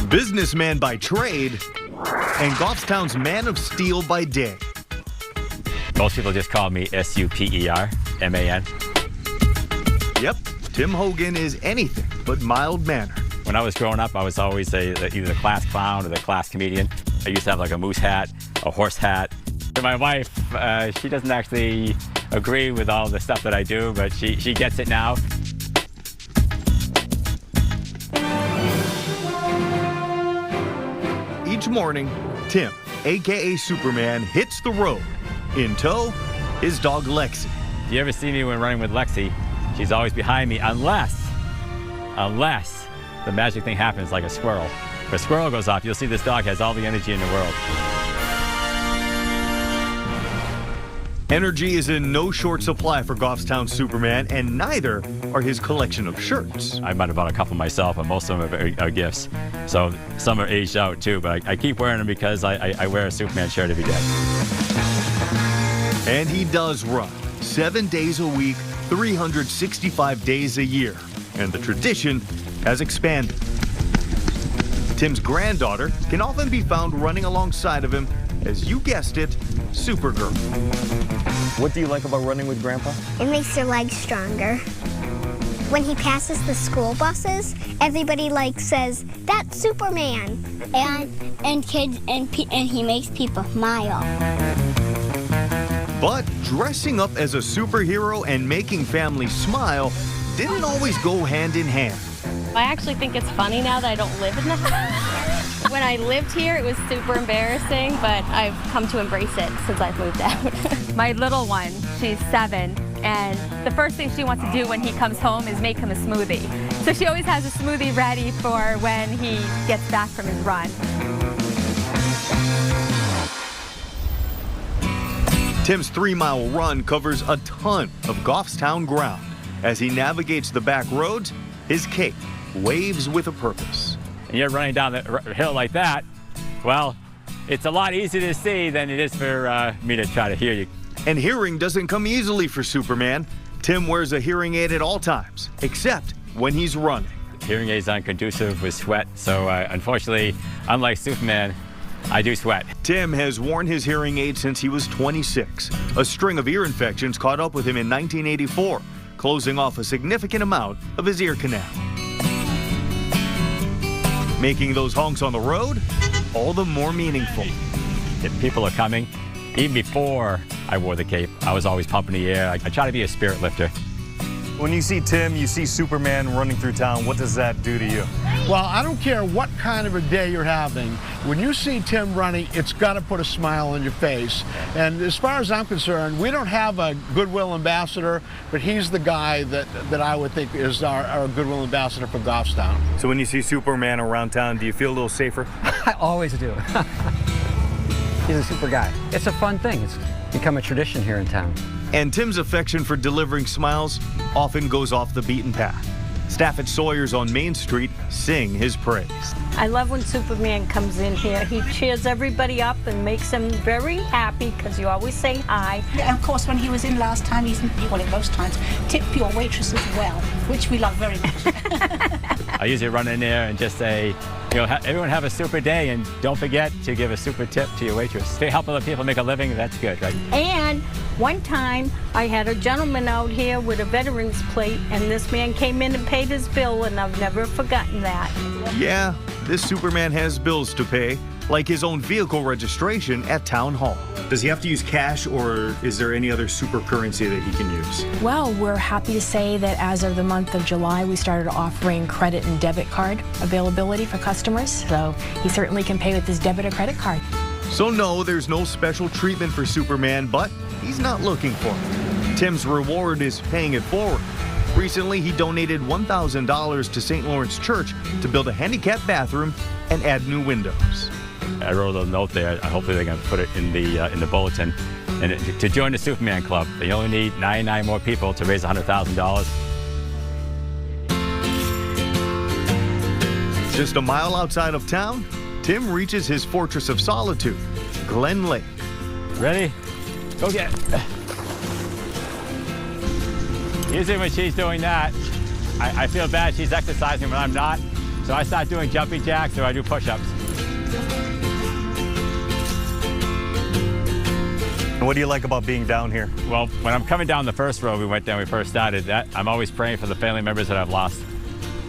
Businessman by trade and Goffstown's man of steel by day. Most people just call me Superman. Yep, Tim Hogan is anything but mild-mannered. When I was growing up, I was always either the class clown or the class comedian. I used to have like a moose hat, a horse hat. And my wife, she doesn't actually agree with all the stuff that I do, but she gets it now. Each morning, Tim, a.k.a. Superman, hits the road. In tow, his dog Lexi. If you ever see me when running with Lexi, she's always behind me unless the magic thing happens like a squirrel. If a squirrel goes off, you'll see this dog has all the energy in the world. Energy is in no short supply for Goffstown Superman, and neither are his collection of shirts. I might have bought a couple myself, but most of them are gifts. So some are aged out too, but I keep wearing them because I wear a Superman shirt every day. And he does run 7 days a week, 365 days a year. And the tradition has expanded. Tim's granddaughter can often be found running alongside of him as, you guessed it, Supergirl. What do you like about running with Grandpa? It makes your legs stronger. When he passes the school buses, everybody says, "That's Superman." And he makes people smile. But dressing up as a superhero and making families smile didn't always go hand in hand. I actually think it's funny now that I don't live in the house. When I lived here, it was super embarrassing, but I've come to embrace it since I've moved out. My little one, she's 7, and the first thing she wants to do when he comes home is make him a smoothie. So she always has a smoothie ready for when he gets back from his run. Tim's 3-mile run covers a ton of Goffstown ground. As he navigates the back roads, his cape waves with a purpose. And you're running down the hill like that, well, it's a lot easier to see than it is for me to try to hear you. And hearing doesn't come easily for Superman. Tim wears a hearing aid at all times, except when he's running. Hearing aids aren't conducive with sweat, so unfortunately, unlike Superman, I do sweat. Tim has worn his hearing aid since he was 26. A string of ear infections caught up with him in 1984, closing off a significant amount of his ear canal. Making those honks on the road all the more meaningful. If people are coming, even before I wore the cape, I was always pumping the air. I try to be a spirit lifter. When you see Tim, you see Superman running through town, what does that do to you? Well, I don't care what kind of a day you're having. When you see Tim running, it's got to put a smile on your face. And as far as I'm concerned, we don't have a Goodwill ambassador, but he's the guy that I would think is our Goodwill ambassador for Goffstown. So when you see Superman around town, do you feel a little safer? I always do. He's a super guy. It's a fun thing. It's become a tradition here in town. And Tim's affection for delivering smiles often goes off the beaten path. Staff at Sawyer's on Main Street sing his praise. I love when Superman comes in here. He cheers everybody up and makes them very happy because you always say hi. And of course, when he was in last time, most times, tip your waitress as well, which we love very much. I usually run in there and just say, everyone have a super day, and don't forget to give a super tip to your waitress. If you help other people make a living, that's good, right? And one time, I had a gentleman out here with a veteran's plate, and this man came in and paid his bill, and I've never forgotten that. Yeah, this Superman has bills to pay, like his own vehicle registration at Town Hall. Does he have to use cash, or is there any other super currency that he can use? Well, we're happy to say that as of the month of July, we started offering credit and debit card availability for customers, so he certainly can pay with his debit or credit card. So no, there's no special treatment for Superman, but he's not looking for it. Tim's reward is paying it forward. Recently, he donated $1,000 to St. Lawrence Church to build a handicapped bathroom and add new windows. I wrote a note there. Hopefully they're going to put it in the bulletin. And to join the Superman Club, they only need 99 more people to raise $100,000. Just a mile outside of town, Tim reaches his fortress of solitude, Glen Lake. Ready? Go get it. Usually when she's doing that, I feel bad she's exercising when I'm not. So I start doing jumping jacks or I do push-ups. And what do you like about being down here? Well, when I'm coming down the first road we went down when we first started, I'm always praying for the family members that I've lost.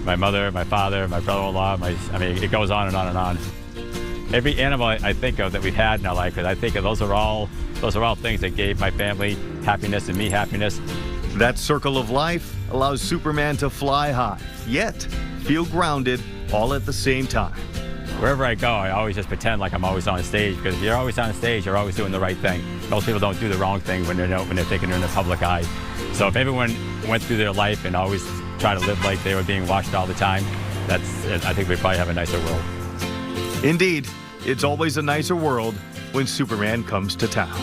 My mother, my father, my brother-in-law, I mean, it goes on and on and on. Every animal I think of that we've had in our life, I think of those are all things that gave my family happiness and me happiness. That circle of life allows Superman to fly high, yet feel grounded all at the same time. Wherever I go, I always just pretend like I'm always on stage, because if you're always on stage, you're always doing the right thing. Most people don't do the wrong thing when they're thinking they're in the public eye. So if everyone went through their life and always try to live like they were being watched all the time, I think we'd probably have a nicer world. Indeed, it's always a nicer world when Superman comes to town.